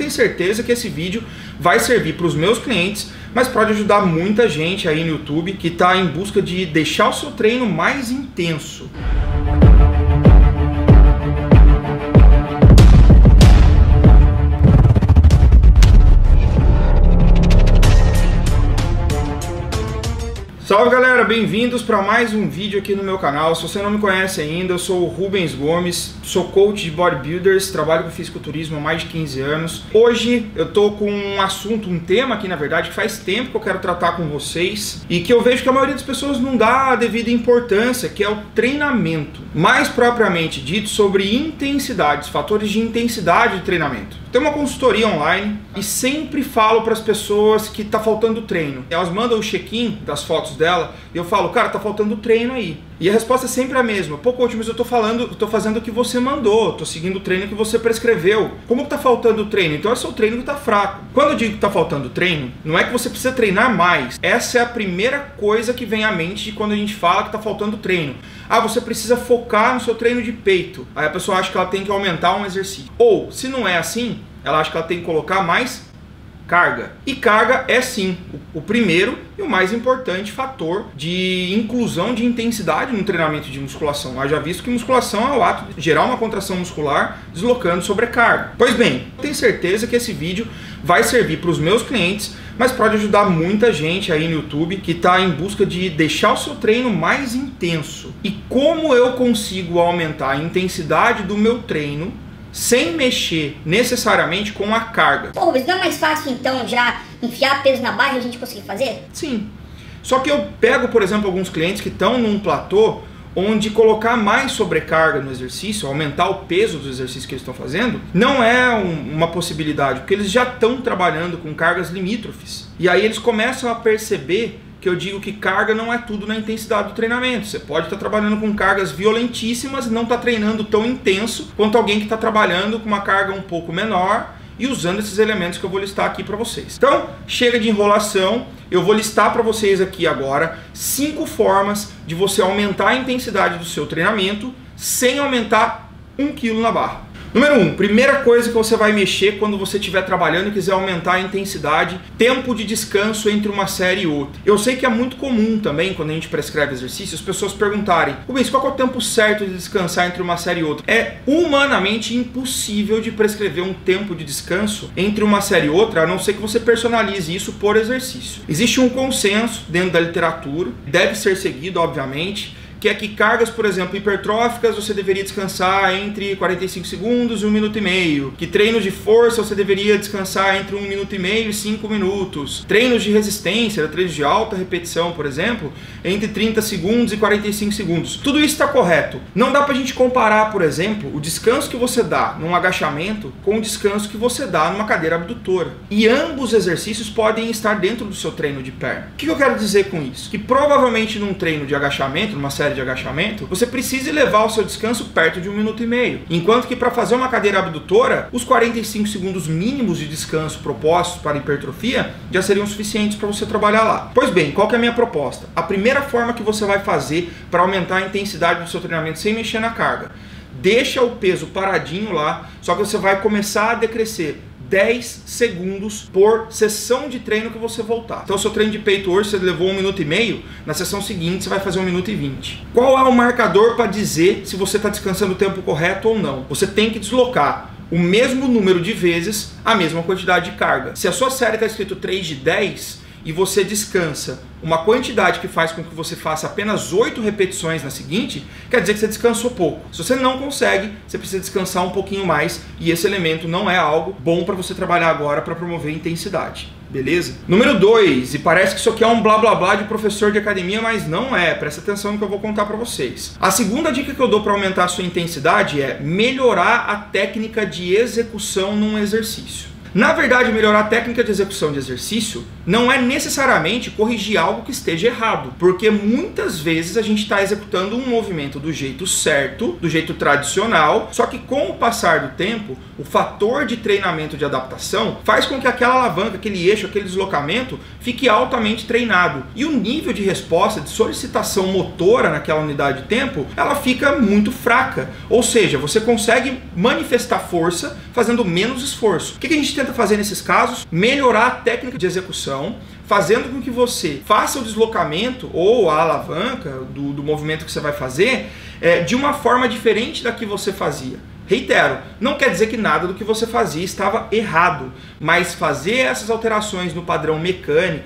tenho certeza que esse vídeo vai servir para os meus clientes, mas pode ajudar muita gente aí no YouTube que está em busca de deixar o seu treino mais intenso. Salve galera, bem-vindos para mais um vídeo aqui no meu canal. Se você não me conhece ainda, eu sou o Rubens Gomes, sou coach de bodybuilders, trabalho com fisiculturismo há mais de 15 anos. Hoje eu tô com um assunto, um tema aqui na verdade, que faz tempo que eu quero tratar com vocês e que eu vejo que a maioria das pessoas não dá a devida importância, que é o treinamento. Mais propriamente dito, sobre intensidades, fatores de intensidade de treinamento. Tem uma consultoria online e sempre falo para as pessoas que tá faltando treino. Elas mandam o check-in das fotos dela e eu falo, cara, tá faltando treino aí. E a resposta é sempre a mesma. Pô, coach, mas eu tô fazendo o que você mandou, tô seguindo o treino que você prescreveu. Como que tá faltando treino? Então é seu treino que tá fraco. Quando eu digo que tá faltando treino, não é que você precisa treinar mais. Essa é a primeira coisa que vem à mente quando a gente fala que tá faltando treino. Ah, você precisa focar no seu treino de peito. Aí a pessoa acha que ela tem que aumentar um exercício. Ou, se não é assim, ela acha que ela tem que colocar mais carga. E carga é sim o primeiro e o mais importante fator de inclusão de intensidade no treinamento de musculação. Haja visto que musculação é o ato de gerar uma contração muscular deslocando sobrecarga. Pois bem, eu tenho certeza que esse vídeo vai servir para os meus clientes, mas pode ajudar muita gente aí no YouTube que está em busca de deixar o seu treino mais intenso. E como eu consigo aumentar a intensidade do meu treino sem mexer necessariamente com a carga? Pô, mas não é mais fácil então já enfiar peso na barra e a gente conseguir fazer? Sim. Só que eu pego, por exemplo, alguns clientes que estão num platô onde colocar mais sobrecarga no exercício, aumentar o peso dos exercícios que eles estão fazendo, não é uma possibilidade, porque eles já estão trabalhando com cargas limítrofes. E aí eles começam a perceber que eu digo que carga não é tudo na intensidade do treinamento. Você pode estar trabalhando com cargas violentíssimas e não estar treinando tão intenso quanto alguém que está trabalhando com uma carga um pouco menor e usando esses elementos que eu vou listar aqui para vocês. Então, chega de enrolação, eu vou listar para vocês aqui agora 5 formas de você aumentar a intensidade do seu treinamento sem aumentar 1 kg na barra. Número 1, primeira coisa que você vai mexer quando você estiver trabalhando e quiser aumentar a intensidade, tempo de descanso entre uma série e outra. Eu sei que é muito comum também, quando a gente prescreve exercícios, as pessoas perguntarem, Rubens, qual é o tempo certo de descansar entre uma série e outra? É humanamente impossível de prescrever um tempo de descanso entre uma série e outra, a não ser que você personalize isso por exercício. Existe um consenso dentro da literatura, deve ser seguido, obviamente, que é que cargas, por exemplo, hipertróficas você deveria descansar entre 45 segundos e 1 minuto e meio. Que treinos de força você deveria descansar entre 1 minuto e meio e 5 minutos. Treinos de resistência, treinos de alta repetição, por exemplo, entre 30 segundos e 45 segundos. Tudo isso está correto. Não dá pra gente comparar, por exemplo, o descanso que você dá num agachamento com o descanso que você dá numa cadeira abdutora. E ambos os exercícios podem estar dentro do seu treino de perna. O que eu quero dizer com isso? Que provavelmente num treino de agachamento, numa série de agachamento, você precisa levar o seu descanso perto de 1 minuto e meio. Enquanto que para fazer uma cadeira abdutora, os 45 segundos mínimos de descanso propostos para hipertrofia já seriam suficientes para você trabalhar lá. Pois bem, qual que é a minha proposta? A primeira forma que você vai fazer para aumentar a intensidade do seu treinamento sem mexer na carga. Deixa o peso paradinho lá, só que você vai começar a decrescer 10 segundos por sessão de treino que você voltar. Então, o seu treino de peito hoje você levou 1 minuto e meio, na sessão seguinte você vai fazer 1 minuto e 20. Qual é o marcador para dizer se você está descansando o tempo correto ou não? Você tem que deslocar o mesmo número de vezes a mesma quantidade de carga. Se a sua série está escrito 3 de 10 e você descansa uma quantidade que faz com que você faça apenas 8 repetições na seguinte, quer dizer que você descansou pouco. Se você não consegue, você precisa descansar um pouquinho mais e esse elemento não é algo bom para você trabalhar agora para promover intensidade. Beleza? Número 2, e parece que isso aqui é um blá blá blá de professor de academia, mas não é. Presta atenção no que eu vou contar para vocês. A segunda dica que eu dou para aumentar a sua intensidade é melhorar a técnica de execução num exercício. Na verdade, melhorar a técnica de execução de exercício não é necessariamente corrigir algo que esteja errado, porque muitas vezes a gente está executando um movimento do jeito certo, do jeito tradicional, só que com o passar do tempo, o fator de treinamento de adaptação faz com que aquela alavanca, aquele eixo, aquele deslocamento fique altamente treinado. E o nível de resposta, de solicitação motora naquela unidade de tempo, ela fica muito fraca. Ou seja, você consegue manifestar força fazendo menos esforço. O que a gente tenta tenta fazer nesses casos? Melhorar a técnica de execução, fazendo com que você faça o deslocamento ou a alavanca do movimento que você vai fazer de uma forma diferente da que você fazia. Reitero, não quer dizer que nada do que você fazia estava errado, mas fazer essas alterações no padrão mecânico,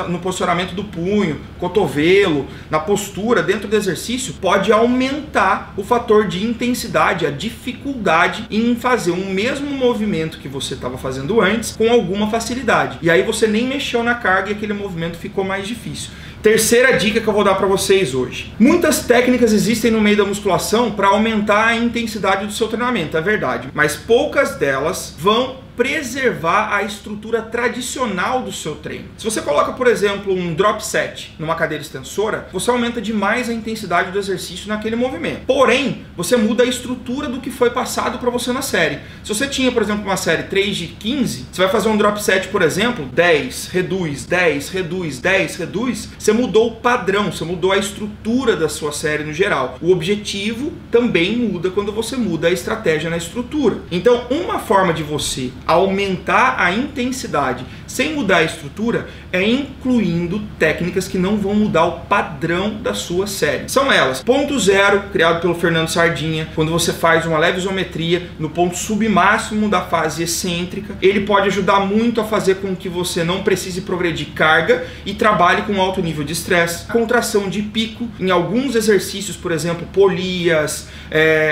no posicionamento do punho, cotovelo, na postura, dentro do exercício, pode aumentar o fator de intensidade, a dificuldade em fazer um mesmo movimento que você estava fazendo antes com alguma facilidade. E aí você nem mexeu na carga e aquele movimento ficou mais difícil. Terceira dica que eu vou dar para vocês hoje. Muitas técnicas existem no meio da musculação para aumentar a intensidade do seu treinamento, é verdade, mas poucas delas vão preservar a estrutura tradicional do seu treino. Se você coloca, por exemplo, um drop set numa cadeira extensora, você aumenta demais a intensidade do exercício naquele movimento. Porém, você muda a estrutura do que foi passado para você na série. Se você tinha, por exemplo, uma série 3 de 15, você vai fazer um drop set, por exemplo, 10, reduz, 10, reduz, 10, reduz, você mudou o padrão, você mudou a estrutura da sua série no geral. O objetivo também muda quando você muda a estratégia na estrutura. Então, uma forma de você aumentar a intensidade sem mudar a estrutura é incluindo técnicas que não vão mudar o padrão da sua série. São elas: ponto zero, criado pelo Fernando Sardinha, quando você faz uma leve isometria no ponto submáximo da fase excêntrica. Ele pode ajudar muito a fazer com que você não precise progredir carga e trabalhe com alto nível de estresse. Contração de pico em alguns exercícios, por exemplo, polias,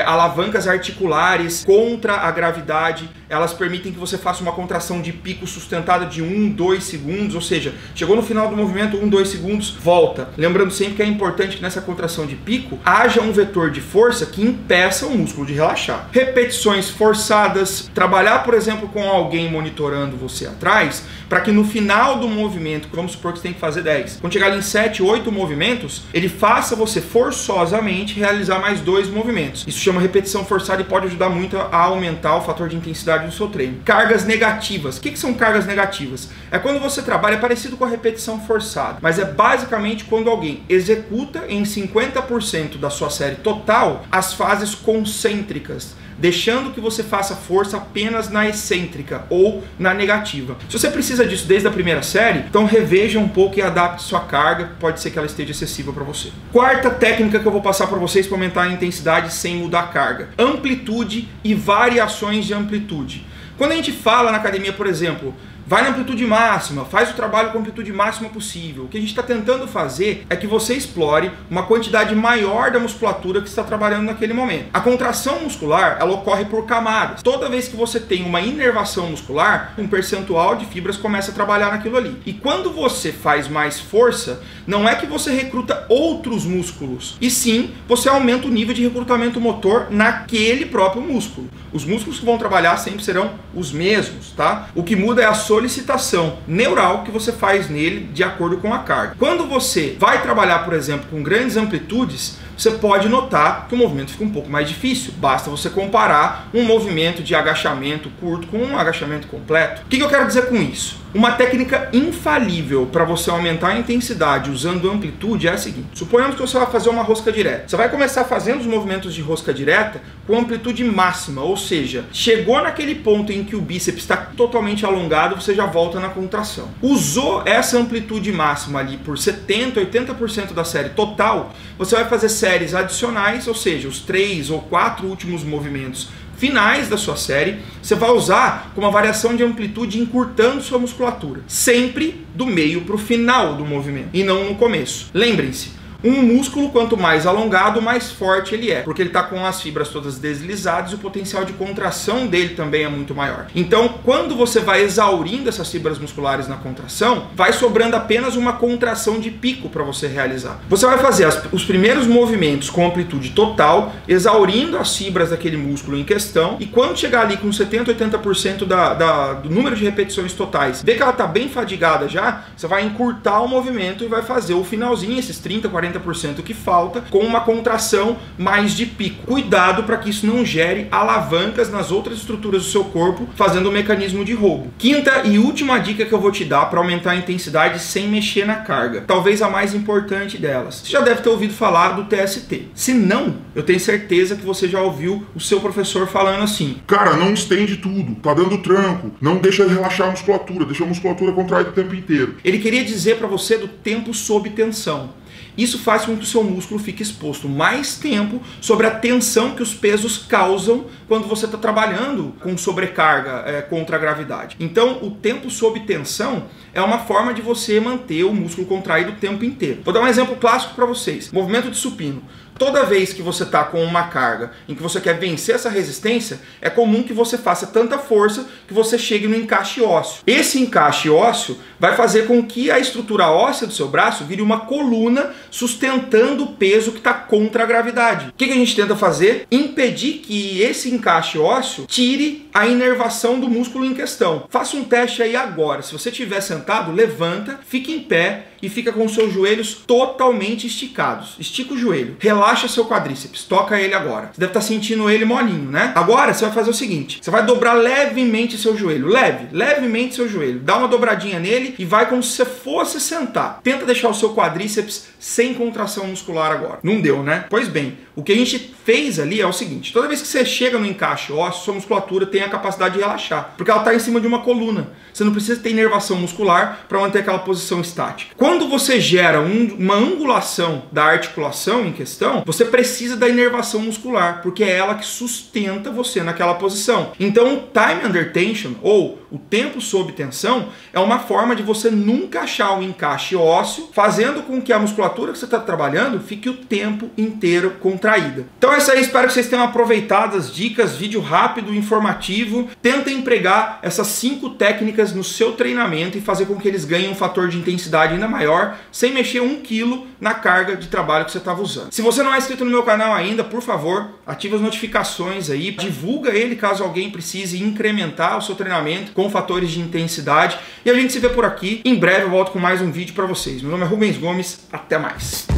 alavancas articulares contra a gravidade, elas permitem que você faça uma contração de pico sustentada de 1, 2 segundos, ou seja, chegou no final do movimento, 1, 2 segundos, volta. Lembrando sempre que é importante que nessa contração de pico haja um vetor de força que impeça o músculo de relaxar. Repetições forçadas, trabalhar, por exemplo, com alguém monitorando você atrás, para que no final do movimento, vamos supor que você tem que fazer 10, quando chegar ali em 7, 8 movimentos, ele faça você forçosamente realizar mais 2 movimentos. Isso chama repetição forçada e pode ajudar muito a aumentar o fator de intensidade do seu treino. Cargas negativas. O que são cargas negativas? É quando você trabalha, é parecido com a repetição forçada, mas é basicamente quando alguém executa em 50% da sua série total as fases concêntricas, deixando que você faça força apenas na excêntrica ou na negativa. Se você precisa disso desde a primeira série, então reveja um pouco e adapte sua carga, pode ser que ela esteja excessiva para você. Quarta técnica que eu vou passar para vocês para aumentar a intensidade sem mudar a carga: amplitude e variações de amplitude. Quando a gente fala na academia, por exemplo, vai na amplitude máxima, faz o trabalho com a amplitude máxima possível. O que a gente está tentando fazer é que você explore uma quantidade maior da musculatura que está trabalhando naquele momento. A contração muscular, ela ocorre por camadas. Toda vez que você tem uma inervação muscular, um percentual de fibras começa a trabalhar naquilo ali. E quando você faz mais força, não é que você recruta outros músculos, e sim você aumenta o nível de recrutamento motor naquele próprio músculo. Os músculos que vão trabalhar sempre serão os mesmos, tá? O que muda é a solicitação neural que você faz nele de acordo com a carga. Quando você vai trabalhar, por exemplo, com grandes amplitudes, você pode notar que o movimento fica um pouco mais difícil. Basta você comparar um movimento de agachamento curto com um agachamento completo. O que eu quero dizer com isso? Uma técnica infalível para você aumentar a intensidade usando amplitude é a seguinte: suponhamos que você vai fazer uma rosca direta. Você vai começar fazendo os movimentos de rosca direta com amplitude máxima, ou seja, chegou naquele ponto em que o bíceps está totalmente alongado, você já volta na contração. Usou essa amplitude máxima ali por 70%, 80% da série total, você vai fazer séries adicionais, ou seja, os 3 ou 4 últimos movimentos finais da sua série, você vai usar com uma variação de amplitude encurtando sua musculatura, sempre do meio para o final do movimento e não no começo. Lembrem-se, um músculo, quanto mais alongado, mais forte ele é, porque ele está com as fibras todas deslizadas e o potencial de contração dele também é muito maior. Então, quando você vai exaurindo essas fibras musculares na contração, vai sobrando apenas uma contração de pico para você realizar. Você vai fazer os primeiros movimentos com amplitude total, exaurindo as fibras daquele músculo em questão, e quando chegar ali com 70%, 80% do número de repetições totais, vê que ela está bem fadigada já, você vai encurtar o movimento e vai fazer o finalzinho, esses 30%, 40% 40% que falta, com uma contração mais de pico. Cuidado para que isso não gere alavancas nas outras estruturas do seu corpo, fazendo um mecanismo de roubo. Quinta e última dica que eu vou te dar para aumentar a intensidade sem mexer na carga, talvez a mais importante delas. Você já deve ter ouvido falar do TST. Se não, eu tenho certeza que você já ouviu o seu professor falando assim: cara, não estende tudo, tá dando tranco, não deixa relaxar a musculatura, deixa a musculatura contraída o tempo inteiro. Ele queria dizer para você do tempo sob tensão. Isso faz com que o seu músculo fique exposto mais tempo sobre a tensão que os pesos causam quando você está trabalhando com sobrecarga contra a gravidade. Então, o tempo sob tensão é uma forma de você manter o músculo contraído o tempo inteiro. Vou dar um exemplo clássico para vocês. Movimento de supino. Toda vez que você está com uma carga em que você quer vencer essa resistência, é comum que você faça tanta força que você chegue no encaixe ósseo. Esse encaixe ósseo vai fazer com que a estrutura óssea do seu braço vire uma coluna sustentando o peso que está contra a gravidade. O que a gente tenta fazer? Impedir que esse encaixe ósseo tire a inervação do músculo em questão. Faça um teste aí agora. Se você estiver sentado, levanta, fique em pé e fica com os seus joelhos totalmente esticados. Estica o joelho, relaxa seu quadríceps, toca ele agora. Você deve estar sentindo ele molinho, né? Agora você vai fazer o seguinte: você vai dobrar levemente seu joelho, levemente seu joelho. Dá uma dobradinha nele e vai como se você fosse sentar. Tenta deixar o seu quadríceps sem contração muscular agora. Não deu, né? Pois bem, o que a gente fez ali é o seguinte: toda vez que você chega no encaixe ósseo, sua musculatura tem a capacidade de relaxar, porque ela está em cima de uma coluna. Você não precisa ter inervação muscular para manter aquela posição estática. Quando você gera uma angulação da articulação em questão, você precisa da inervação muscular, porque é ela que sustenta você naquela posição. Então, o time under tension, ou o tempo sob tensão, é uma forma de você nunca achar o encaixe ósseo, fazendo com que a musculatura que você está trabalhando fique o tempo inteiro contraída. Então é isso aí, espero que vocês tenham aproveitado as dicas, vídeo rápido, informativo. Tenta empregar essas 5 técnicas no seu treinamento e fazer com que eles ganhem um fator de intensidade ainda maior, sem mexer 1 kg na carga de trabalho que você estava usando. Se você não é inscrito no meu canal ainda, por favor, ative as notificações aí, divulga ele caso alguém precise incrementar o seu treinamento com fatores de intensidade. E a gente se vê por aqui. Em breve eu volto com mais um vídeo para vocês. Meu nome é Rubens Gomes, até mais.